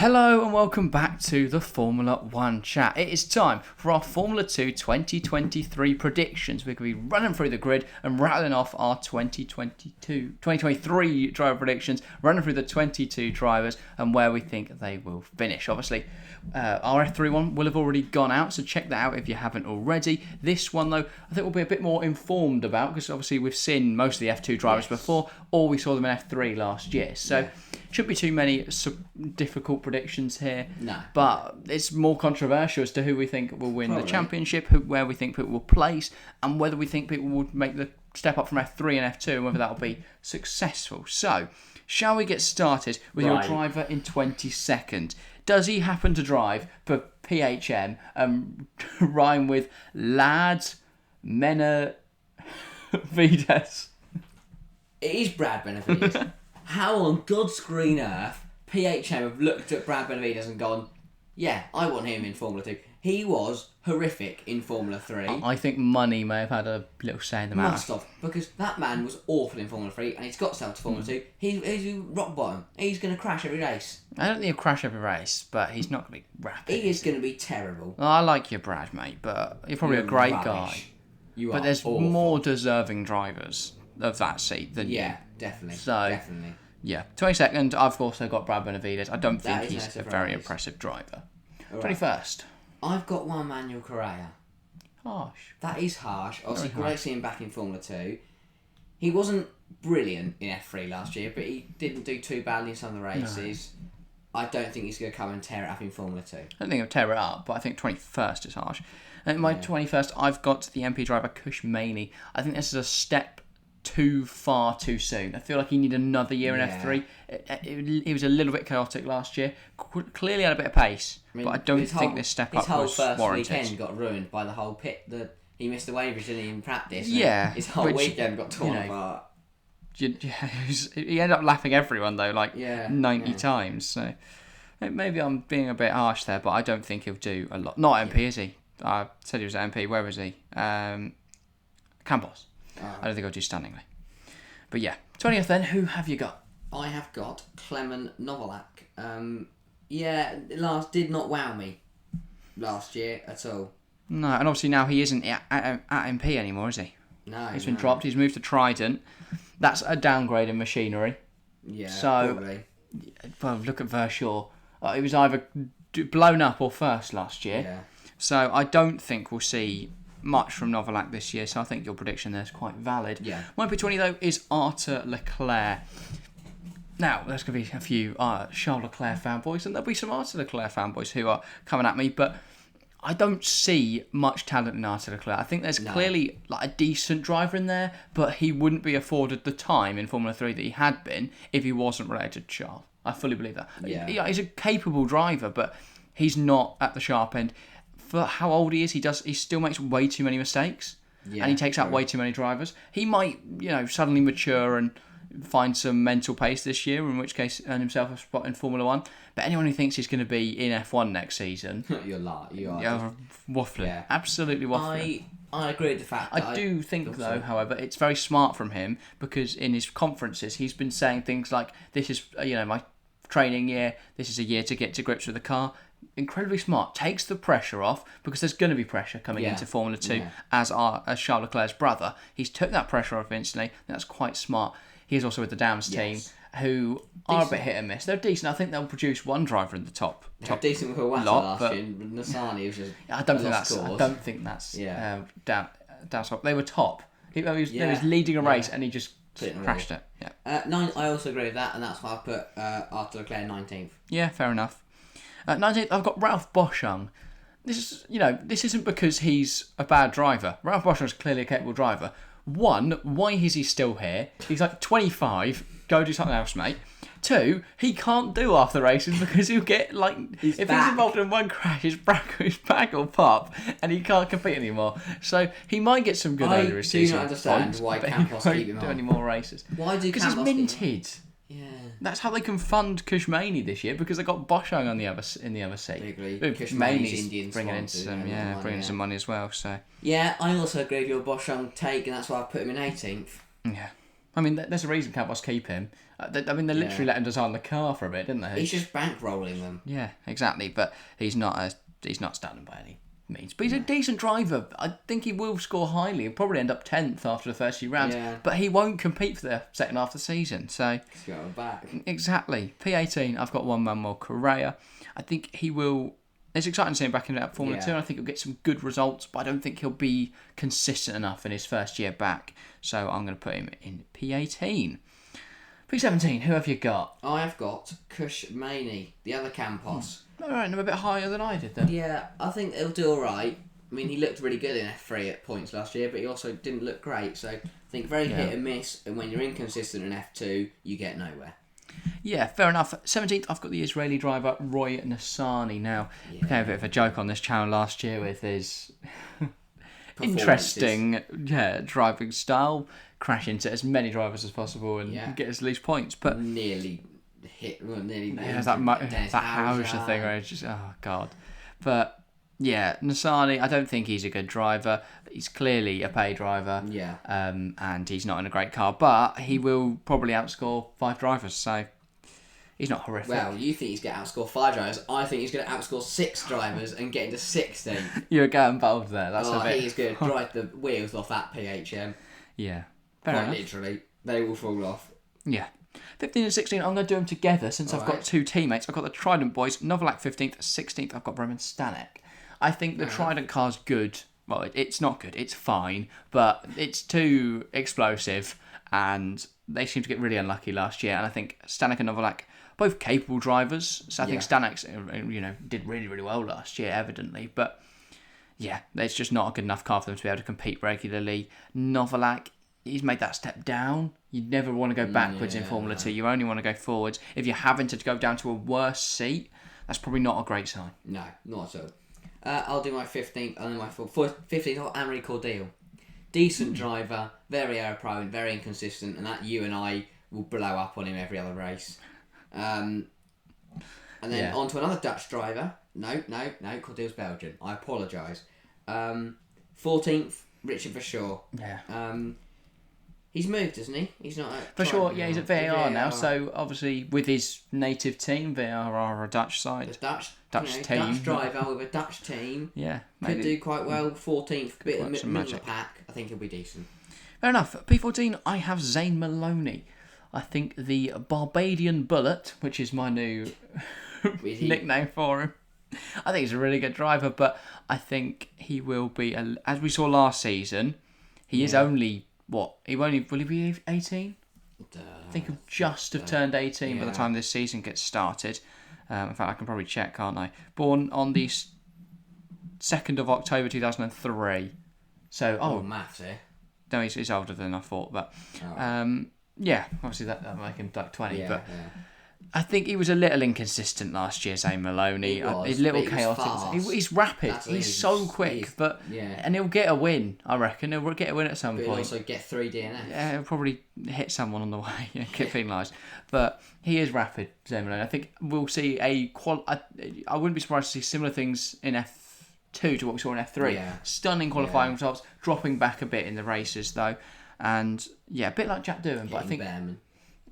Hello and welcome back to the Formula 1 chat. It is time for our Formula 2 2023 predictions. We're going to be running through the grid and rattling off our 2023 driver predictions, running through the 22 drivers and where we think they will finish. Obviously, our F3 one will have already gone out, so check that out if you haven't already. This one, though, I think we'll be a bit more informed about because obviously we've seen most of the F2 drivers before, or we saw them in F3 last year. So shouldn't be too many difficult predictions here. No. But it's more controversial as to who we think will win the championship, where we think people will place, and whether we think people will make the step up from F3 and F2, and whether that will be successful. So, shall we get started with your driver in 22nd? Does he happen to drive for PHM and rhyme with Lads Benavides? It is Brad Benavides. How on God's green earth PHM have looked at Brad Benavides and gone, yeah, I want him in Formula 2. He was horrific in Formula 3. I think money may have had a little say in the matter. Must have, because that man was awful in Formula 3 and he's got himself to Formula 2. He's rock bottom. He's going to crash every race. I don't think he'll crash every race, but he's not going to be rapid. He is going to be terrible. I like your Brad, mate, but you're probably a great guy. You are. But there's awful. More deserving drivers of that seat than you. Yeah, definitely. So, definitely. Yeah, 22nd, I've also got Brad Benavides. I don't think That is he's no a very surprise. impressive driver. All right. 21st. I've got Juan Manuel Correa. Harsh. That is harsh. Obviously, Very great harsh. to see him back in Formula 2. He wasn't brilliant in F3 last year, but he didn't do too badly in some of the races. No. I don't think he's going to come and tear it up in Formula 2. I don't think he'll tear it up, but I think 21st is harsh. And my 21st, I've got the MP driver Kush Maney. I think this is a step too far too soon. I feel like he needed another year in F3. He was a little bit chaotic last year. Clearly had a bit of pace, but I don't think this step up was warranted. His whole first weekend got ruined by the whole pit. He missed the waivers, didn't he, in practice? His whole weekend got torn apart. He ended up lapping everyone though, 90 times. So maybe I'm being a bit harsh there, but I don't think he'll do a lot. Not MP, is he? I said he was at MP. Where was he? Campos. I don't think I'll do stunningly. But yeah, 20th then, who have you got? I have got Clement Novalak. Did not wow me last year at all. No, and obviously now he isn't at MP anymore, is he? No. He's been dropped, he's moved to Trident. That's a downgrade in machinery. Yeah, so, probably. Well, look at Verschoor. He was either blown up or first last year. Yeah. So I don't think we'll see much from Novalak this year, so I think your prediction there is quite valid. Yeah. My P20 though is Arthur Leclerc. Now, there's going to be a few Charles Leclerc fanboys, and there'll be some Arthur Leclerc fanboys who are coming at me, but I don't see much talent in Arthur Leclerc. I think there's clearly a decent driver in there, but he wouldn't be afforded the time in Formula 3 that he had been if he wasn't related to Charles. I fully believe that. Yeah. He's a capable driver, but he's not at the sharp end. For how old he is, he still makes way too many mistakes, and he takes out way too many drivers. He might, suddenly mature and find some mental pace this year, in which case earn himself a spot in Formula 1. But anyone who thinks he's going to be in F1 next season, you're waffling. Yeah. Absolutely waffling. I agree with the fact that I do think, though, however, it's very smart from him, because in his conferences he's been saying things like, this is, my training year, this is a year to get to grips with the car. Incredibly smart. Takes the pressure off, because there's going to be pressure coming into Formula 2 as Charles Leclerc's brother. He's took that pressure off instantly. That's quite smart. He's also with the Dams team, who are a bit hit and miss. They're decent. I think they'll produce one driver in the top decent with Iwata last year. Nasani was just I don't think that's down top. They were top. He was leading a race and he just crashed it. Yeah. 9. I also agree with that, and that's why I put Arthur Leclerc 19th. Yeah, fair enough. 19th, I've got Ralph Boschung. This isn't because he's a bad driver. Ralph Boschung is clearly a capable driver. One, why is he still here? He's 25. Go do something else, mate. 2, he can't do half the races because he'll get he's involved in one crash, his back will pop and he can't compete anymore. So he might get some good over his season. I do not understand why Campos keep him on. Do any more races? Why do Campos? Because he's minted. Yeah. That's how they can fund Kushmani this year, because they got Boschung in the other seat. Kushmani's bringing in some money as well. So yeah, I also agree with your Boschung take, and that's why I put him in 18th. Yeah. I mean, there's a reason Campos keep him. They literally let him design the car for a bit, didn't they? He's just bankrolling them. Yeah, exactly. But he's not standing by any means. But he's a decent driver. I think he will score highly. He'll probably end up 10th after the first few rounds. Yeah. But he won't compete for the second half of the season. So He's going back. exactly. P18. I've got one Manuel Correa. I think he will. It's exciting to see him back in that Formula 2, and I think he'll get some good results, but I don't think he'll be consistent enough in his first year back. So I'm going to put him in P18. P17, who have you got? I've got Kush Maney, the other Campos. All right, and I'm a bit higher than I did then. Yeah, I think he'll do all right. I mean, he looked really good in F3 at points last year, but he also didn't look great. So I think very hit and miss, and when you're inconsistent in F2, you get nowhere. Yeah, fair enough. 17th, I've got the Israeli driver Roy Nassani. Now, became a bit of a joke on this channel last year with his interesting driving style. Crash into as many drivers as possible and get as least points. But nearly hit, that Hauser thing where it's just, oh, God. But, yeah, Nassani, I don't think he's a good driver. He's clearly a pay driver. Yeah. And he's not in a great car, but he will probably outscore 5 drivers, so he's not horrific. Well, you think he's going to outscore 5 drivers. I think he's going to outscore 6 drivers and get into 16th. You're getting bold there. That's a bit... He's going to drive the wheels off that PHM. Yeah. Quite literally. They will fall off. Yeah. 15 and 16, I'm going to do them together since I've got 2 teammates. I've got the Trident boys, Novalak 15th, 16th, I've got Bremen Stanek. I think the Trident car's good. Well, it's not good, it's fine, but it's too explosive, and they seem to get really unlucky last year, and I think Stanek and Novalak, both capable drivers, so I think Stanek, did really, really well last year, evidently, but yeah, it's just not a good enough car for them to be able to compete regularly. Novalak, he's made that step down. You never want to go backwards in Formula 2. You only want to go forwards. If you're having to go down to a worse seat, that's probably not a great sign. No, not at all. I'll do my 15th, and then my 15th, I'll Henri Cordeal. Decent driver, very aero-prone, very inconsistent, and that you and I will blow up on him every other race. And then on to another Dutch driver. No, Cordeal's Belgian. I apologise. 14th, Richard Verschoor. Yeah. He's moved, hasn't he? He's not at Verschoor, he's at VAR now, so obviously with his native team, VAR are a Dutch side. The Dutch team. Dutch driver with a Dutch team. Yeah. Could do quite well. 14th, bit of middle of the pack. I think he'll be decent. Fair enough. P14, I have Zane Maloney. I think the Barbadian Bullet, which is my new nickname for him. I think he's a really good driver, but I think he will be, as we saw last season, he is only, will he be 18? I think he'll just have turned 18 by the time this season gets started. In fact, I can probably check, can't I? Born on the 2nd of October 2003. So, maths here. No, he's older than I thought, but obviously that'll make him like 20. But I think he was a little inconsistent last year, Zane Maloney. He's a little chaotic. He's rapid. He's so quick, and he'll get a win. I reckon he'll get a win at some point. He'll also get 3 DNF. Yeah, he'll probably hit someone on the way. Get penalised. But he is rapid, Zane Maloney. I think we'll see I wouldn't be surprised to see similar things in F2 to what we saw in F3. Yeah. Stunning qualifying results, dropping back a bit in the races though, and a bit like Jack Doohan. But I think Behrman.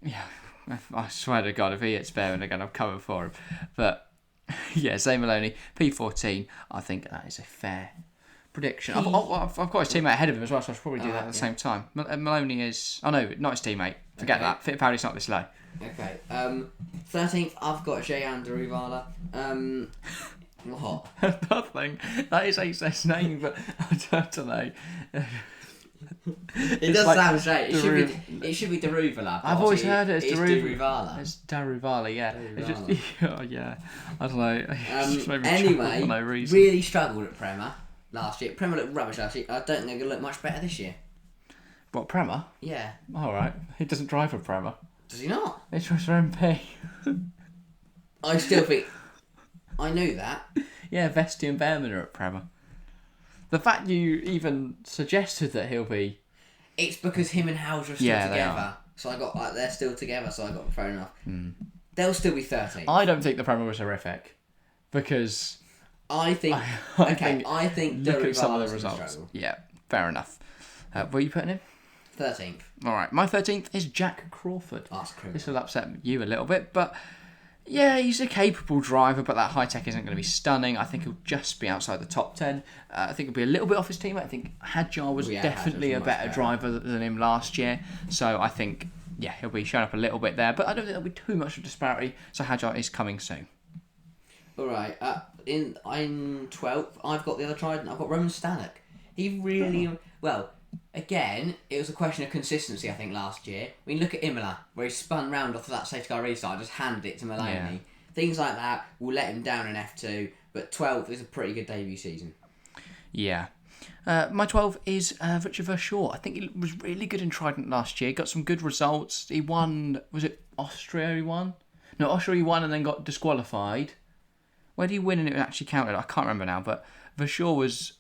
Yeah. I swear to God, if he hits Behrman again, I'm coming for him. But, Zane Maloney, P14, I think that is a fair prediction. I've got his teammate ahead of him as well, so I should probably do that at the same time. Maloney is... Oh, no, not his teammate. Forget that. Fittipaldi's not this low. Okay. 13th, I've got Jehan Daruvala. What? Nothing. That is his name, but I don't know. It does sound straight. It should be Daruvala. I've always heard it as Daruvala. It's Daruvala, yeah. It's just, I don't know. Anyway, no reason. really struggled at Prema last year. Prema looked rubbish last year. I don't think they're going to look much better this year. What, Prema? Yeah. All right. He doesn't drive for Prema. Does he not? He drives for MP. I still think... I knew that. Yeah, Vesti and Behrman are at Prema. The fact you even suggested that he'll be... It's because him and Hauser are still together. So I got they're still together, so I got fair enough. They'll still be 13. I don't think the Prema was horrific. Because... I think I think Daruvala's look at some of the results. Yeah, fair enough. What are you putting in? 13th. All right, my 13th is Jack Crawford. Oh, that's criminal. This will upset you a little bit, but yeah, he's a capable driver, but that high tech isn't going to be stunning. I think he'll just be outside the top 10. I think he'll be a little bit off his teammate. I think Hadjar was definitely a better driver than him last year, so I think, yeah, he'll be showing up a little bit there, but I don't think there'll be too much of a disparity, so Hadjar is coming soon. All right, in 12th, I've got the other trident. I've got Roman Stanek. He really... Well, again, it was a question of consistency, I think, last year. I mean, look at Imola, where he spun round off of that safety car restart, just handed it to Maloney. Yeah. Things like that will let him down in F2, but 12th is a pretty good debut season. Yeah. My 12 is Richard Verschoor. I think he was really good in Trident last year. He got some good results. He won... Was it Austria he won? No, Austria he won and then got disqualified. Where did he win and it actually counted? I can't remember now, but Verschoor was,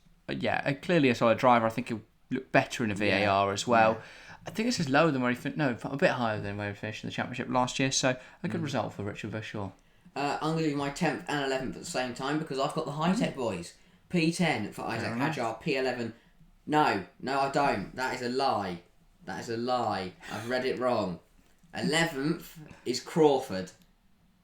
clearly a solid driver. I think he'll look better in a VAR as well. Yeah. I think this is lower than where he finished. No, a bit higher than where he finished in the championship last year. So a good result for Richard Verschoor. I'm going to do my 10th and 11th at the same time because I've got the high-tech boys. P10 for Isaac Hadjar, P11. No, I don't. That is a lie. I've read it wrong. 11th is Crawford.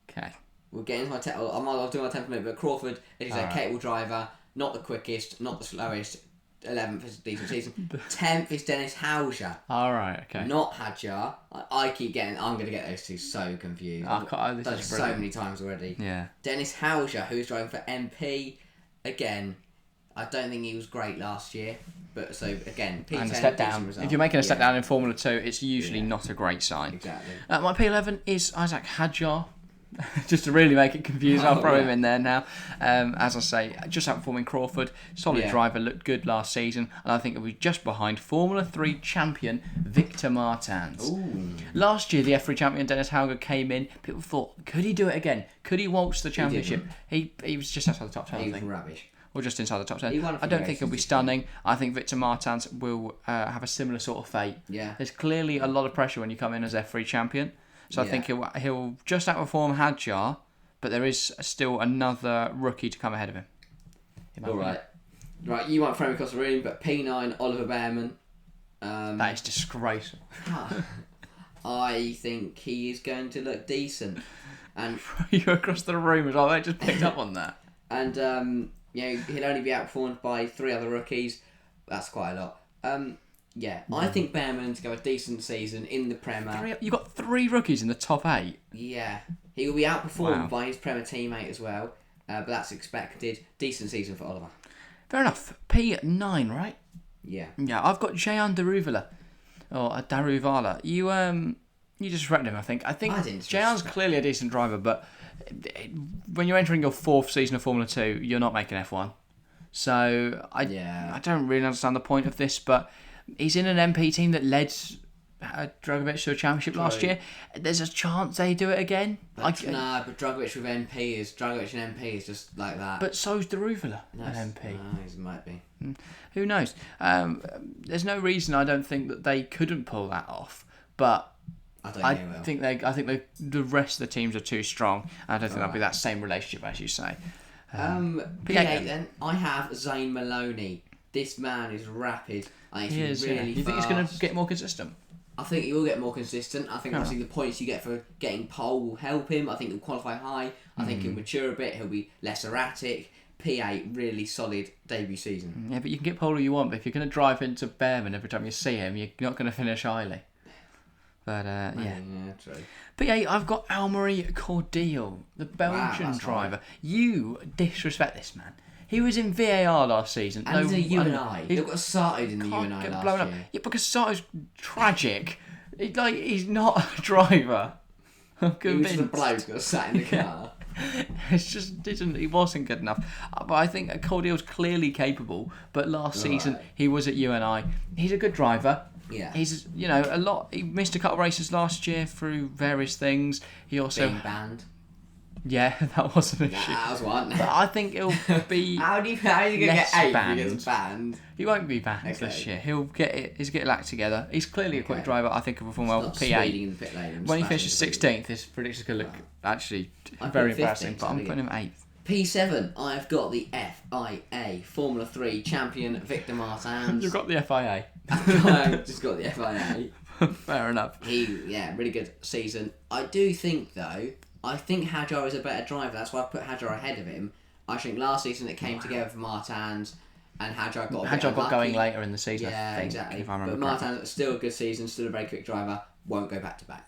Okay. We'll get into my 10th. I'll do my 10th minute, but Crawford is a capable driver, not the quickest, not the slowest. 11th is a decent season. 10th is Dennis Hauser. All right, okay. Not Hadjar. I'm going to get those two so confused. I've done it so many times already. Yeah. Dennis Hauser, who's driving for MP. Again, I don't think he was great last year. But so, again, P10, and a step down. If you're making a step down in Formula 2, it's usually not a great sign. Exactly. My P11 is Isaac Hadjar. Just to really make it confusing, I'll throw him in there now. As I say, just outperforming Crawford. Solid driver, looked good last season. And I think it'll be just behind Formula 3 champion Victor Martins. Ooh. Last year, the F3 champion Dennis Hauger came in. People thought, could he do it again? Could he waltz the championship? He was just outside the top 10, I think. He was rubbish. Or just inside the top 10. I don't think he'll be stunning. I think Victor Martins will have a similar sort of fate. Yeah. There's clearly a lot of pressure when you come in as F3 champion. So I think he'll just outperform Hadjar, but there is still another rookie to come ahead of him. All right. Right, you might throw me across the room, but P9, Oliver Behrman. That is disgraceful. I think he is going to look decent. And You're across the room as well. I just picked up on that. And he'll only be outperformed by 3 other rookies. That's quite a lot. I think Behrman's got a decent season in the Premier. You got 3 rookies in the top 8. Yeah, he will be outperformed by his Premier teammate as well, but that's expected. Decent season for Oliver. Fair enough. P9, right? Yeah. Yeah, I've got Jayan Daruvala, or Daruvala. You just read him, I think. I think Jayan's clearly a decent driver, but when you're entering your 4th season of Formula 2, you're not making F1. So I don't really understand the point of this, but he's in an MP team that led Dragovic to a championship last year. There's a chance they do it again. But Dragovic with Dragovic and MP is just like that. But so's Daruvala an MP. No, he might be. Who knows? There's no reason I don't think that they couldn't pull that off. But I think the rest of the teams are too strong. I don't think there'll be that same relationship as you say. P8 then, I have Zane Maloney. This man is rapid. You think he's going to get more consistent? I think he will get more consistent. I think obviously the points you get for getting pole will help him. I think he'll qualify high. I think he'll mature a bit. He'll be less erratic. P8, really solid debut season. Yeah, but you can get pole all you want, but if you're going to drive into Behrman every time you see him, you're not going to finish highly. But, yeah, true. P8, I've got Almarie Cordial, the Belgian driver. You disrespect this man. He was in VAR last season. And in the UNI. He got started in the UNI last year. Yeah, because Sato's tragic. He's not a driver. I'm convinced. He was the bloke that sat in the car. He wasn't good enough. But I think Cordial's clearly capable. But last season, he was at UNI. He's a good driver. Yeah. He's, he missed a couple of races last year through various things. He also... Being banned. Yeah, that was an issue. That was one. But I think it'll be How are you going to get 8 if he gets banned? He won't be banned this year. He'll get his act together. He's clearly a quick driver. I think he'll perform well. P8. In the pit lane when he finishes 16th, his predictions could look actually very embarrassing. But I'm putting him 8th. P7, I've got the FIA Formula 3 champion Victor Martins. You've got the FIA. I've just got the FIA. Fair enough. Really good season. I do think, though, Hadjar is a better driver. That's why I put Hadjar ahead of him. I think last season it came together for Martins, and Hadjar got going later in the season. Yeah, I think, exactly. If I remember but correctly. Martins, still a good season, still a very quick driver. Won't go back to back.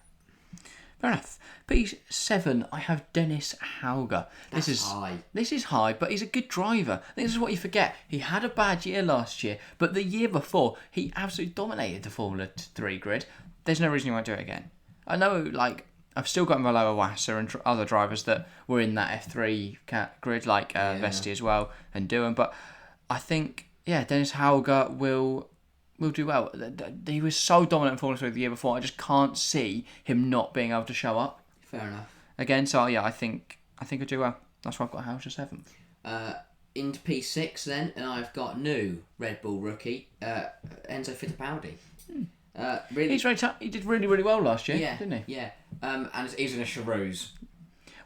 Fair enough. P7, I have Dennis Hauger. This is high. This is high, but he's a good driver. I think this is what you forget. He had a bad year last year, but the year before, he absolutely dominated the Formula 3 grid. There's no reason he won't do it again. I know, I've still got Malo Awassa and other drivers that were in that F3 grid, like Vesti as well, and Doohan, but I think, Dennis Hauger will do well. He was so dominant in Formula 3 the year before, I just can't see him not being able to show up. Fair enough. Again, so I think he'll do well. That's why I've got Hauger 7th. Into P6 then, and I've got new Red Bull rookie, Enzo Fittipaldi. Really, He's he did really, really well last year, didn't he? Yeah. And he's in a Charouz.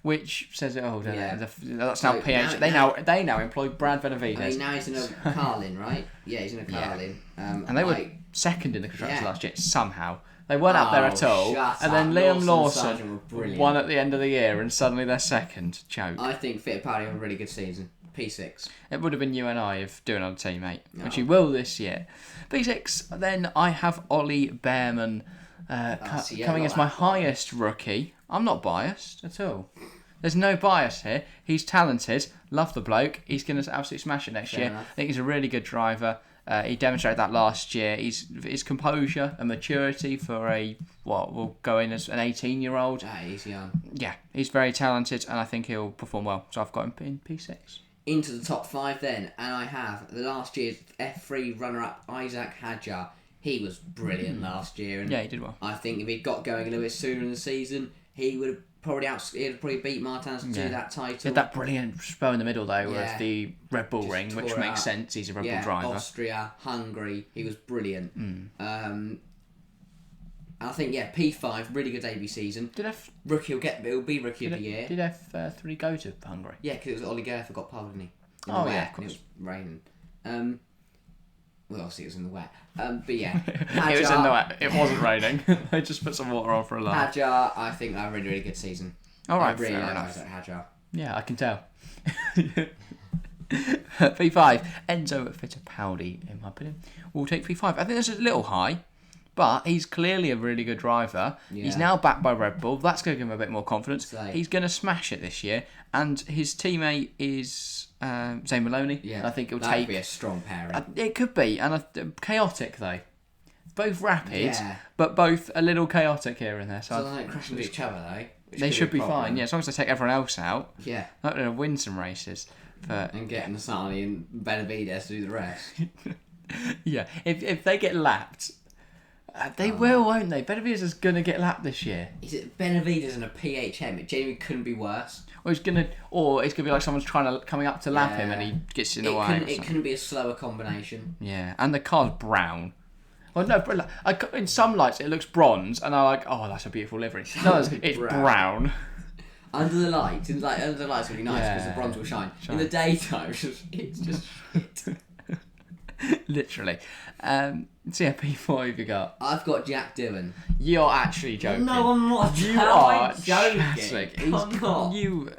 Which says it all, doesn't Yeah. it? That's now So PH. now- They now employ Brad Benavides. I mean, now he's in a Carlin, right? Yeah, he's in a Carlin. And they were second in the constructors last year, somehow. They weren't up there at all. Shut And up. then Liam Lawson were Lawson brilliant. won at the end of the year, and suddenly they're second. Joke. I think Fittipaldi had a really good season. P6. It would have been you and I if doing on a teammate, which he will this year. P6, then I have Ollie Behrman coming as my highest rookie. I'm not biased at all. There's no bias here. He's talented. Love the bloke. He's going to absolutely smash it next year. enough. I think he's a really good driver. He demonstrated that last year. His composure and maturity for will go in as an 18-year-old. He's young. Yeah, he's very talented, and I think he'll perform well. So I've got him in P6. Into the top 5 then, and I have the last year's F3 runner-up Isaac Hadjar. He was brilliant last year, and he did well. I think if he'd got going a little bit sooner in the season, he would have probably beat Martins to that title. He had that brilliant spell in the middle though Yeah. with the Red Bull Just ring, tore which it makes up. sense. He's a Red Bull driver. Austria, Hungary, he was brilliant. I think P5, really good debut season. Rookie it'll be rookie of the year. Did F3 go to Hungary? Yeah, because it was Ollie Gerther got pole, didn't he? Of It course. was raining. Well, obviously it was in the wet. But yeah, It was in the wet. It wasn't raining. They just put some water on for a laugh. Hadjar, I think had a really, really good season. All right, I really fair like enough. Isaac Hadjar. Yeah, I can tell. P5, Enzo Fittipaldi, in my opinion. We'll take P5. I think this is a little high, but he's clearly a really good driver. Yeah. He's now backed by Red Bull. That's going to give him a bit more confidence. So- He's going to smash it this year. And his teammate is Zane Maloney. Yeah, And I think it'll that'd take... be a strong pairing. It could be. And chaotic, though. Both rapid, Yeah. but both a little chaotic here and there. So So they're like crashing into each other though. which they could should a be problem. fine. Yeah, as long as they take everyone else out. Yeah. They're going to win some races. But And getting Nasani and Benavides to do the rest. yeah, if they get lapped, they will, won't they? Benavides is going to get lapped this year. Is it Benavides and a PHM? It genuinely couldn't be worse. Or it's going to be like someone's coming up to lap him and he gets in the way. It couldn't be a slower combination. Yeah, and the car's brown. Well, no, but in some lights it looks bronze, and I'm like, oh, that's a beautiful livery. No, it's brown. Under the lights, it's like under the lights will be nice because the bronze will shine. In the daytime, it's just shit. Literally. So yeah, P4 you got. I've got Jack Doohan. You're actually joking. No, I'm not. You How are am I joking. joking. Come on. You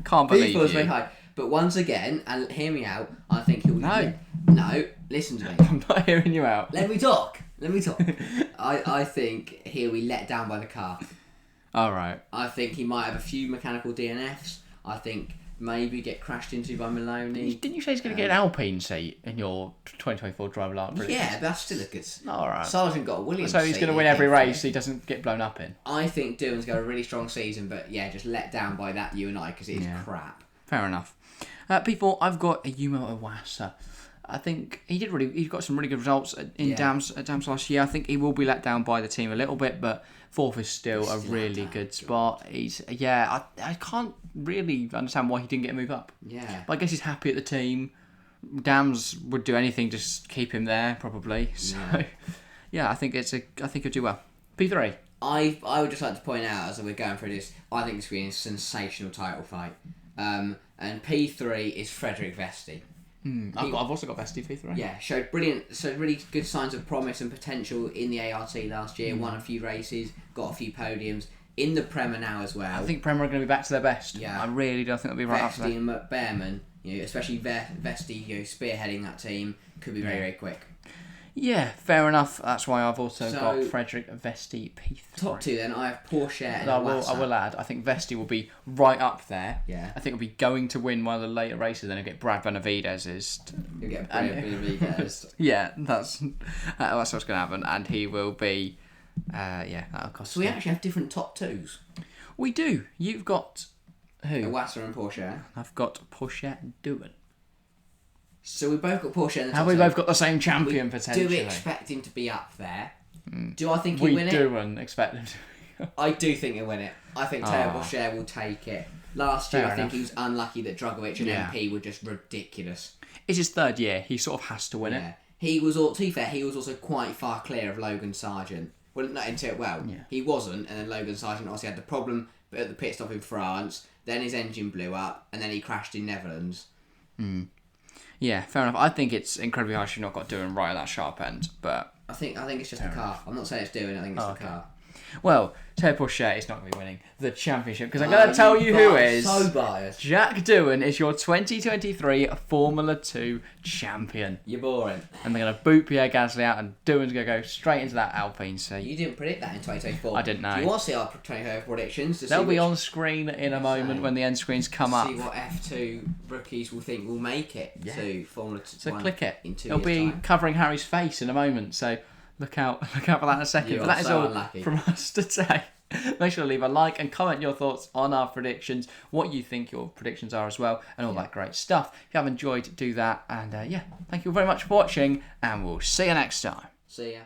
can't believe P4 is you. very high. But once again, and hear me out, I think he'll... No. No, listen to me. I'm not hearing you out. Let me talk. I think he'll be let down by the car. All right. I think he might have a few mechanical DNFs. I think maybe get crashed into by Maloney. Didn't you say he's going to get an Alpine seat in your 2024 driver allowance? Yeah, but that's still a good... All right. Sargent got a Williams So he's seat going to in win every F3. race he doesn't get blown up in. I think Doohan's got a really strong season, but yeah, just let down by that UNI because it is crap. Fair enough. P4, I've got a Yumo Iwasa. I think he got some really good results in Dams last year. I think he will be let down by the team a little bit, but fourth is still a really good spot. I can't really understand why he didn't get a move up. Yeah. But I guess he's happy at the team. Dams would do anything to just keep him there, probably. So, yeah, I think he'll do well. P3. I would just like to point out as we're going through this, I think it's been a sensational title fight. And P3 is Frederick Vesti. I've also got Vesti P3. Yeah, showed really good signs of promise and potential in the ART last year. Won a few races, got a few podiums in the Prema now as well. I think Prema are going to be back to their best. Yeah, I really don't think they'll be right up there. Vesti and Behrman, especially Vesti, spearheading that team, could be very, very quick. Yeah, fair enough. That's why I've also got Frederick Vesti P3. Top two then, I have pourchaire and I will add, I think Vesti will be right up there. Yeah. I think he'll be going to win one of the later races, then he'll get Brad Benavidez's. You'll get Brad Benavidez. Yeah, that's what's going to happen. And he will be, that'll cost. So we actually have different top twos. We do. You've got who? Iwasa and pourchaire. I've got pourchaire and doohan. So we both got pourchaire in the top Have we two. both got the same champion potentially? Do we expect him to be up there? Do I think he'll win it? We do and expect him to. I do think he'll win it. I think Teo Pourchaire will take it. Last year, I think he was unlucky that Drugovic and MP were just ridiculous. It's his third year. He sort of has to win it. He was, to be fair, he was also quite far clear of Logan Sargent. Well, not until, he wasn't, and then Logan Sargent obviously had the problem at the pit stop in France, then his engine blew up, and then he crashed in Netherlands. Yeah, fair enough. I think it's incredibly harsh you've not got Doohan right at that sharp end, but I think it's just the car. I'm not saying it's doing it, I think it's the car. Well, Teo Pourchaire is not going to be winning the championship because I'm going to tell you who is. So biased. Jack Doohan is your 2023 Formula 2 champion. You're boring. And they're going to boot Pierre Gasly out and Doohan's going to go straight into that Alpine seat. You didn't predict that in 2024. I didn't know. Do you want to see our 2024 predictions? They'll be on screen in a moment when the end screens come up. See what F2 rookies will think will make it to Formula 2. So click it. It'll be covering Harry's face in a moment, so look out for that in a second. But that is all unlucky from us today. Make sure to leave a like and comment your thoughts on our predictions, what you think your predictions are as well, and all that great stuff. If you have enjoyed, do that. And thank you very much for watching, and we'll see you next time. See ya.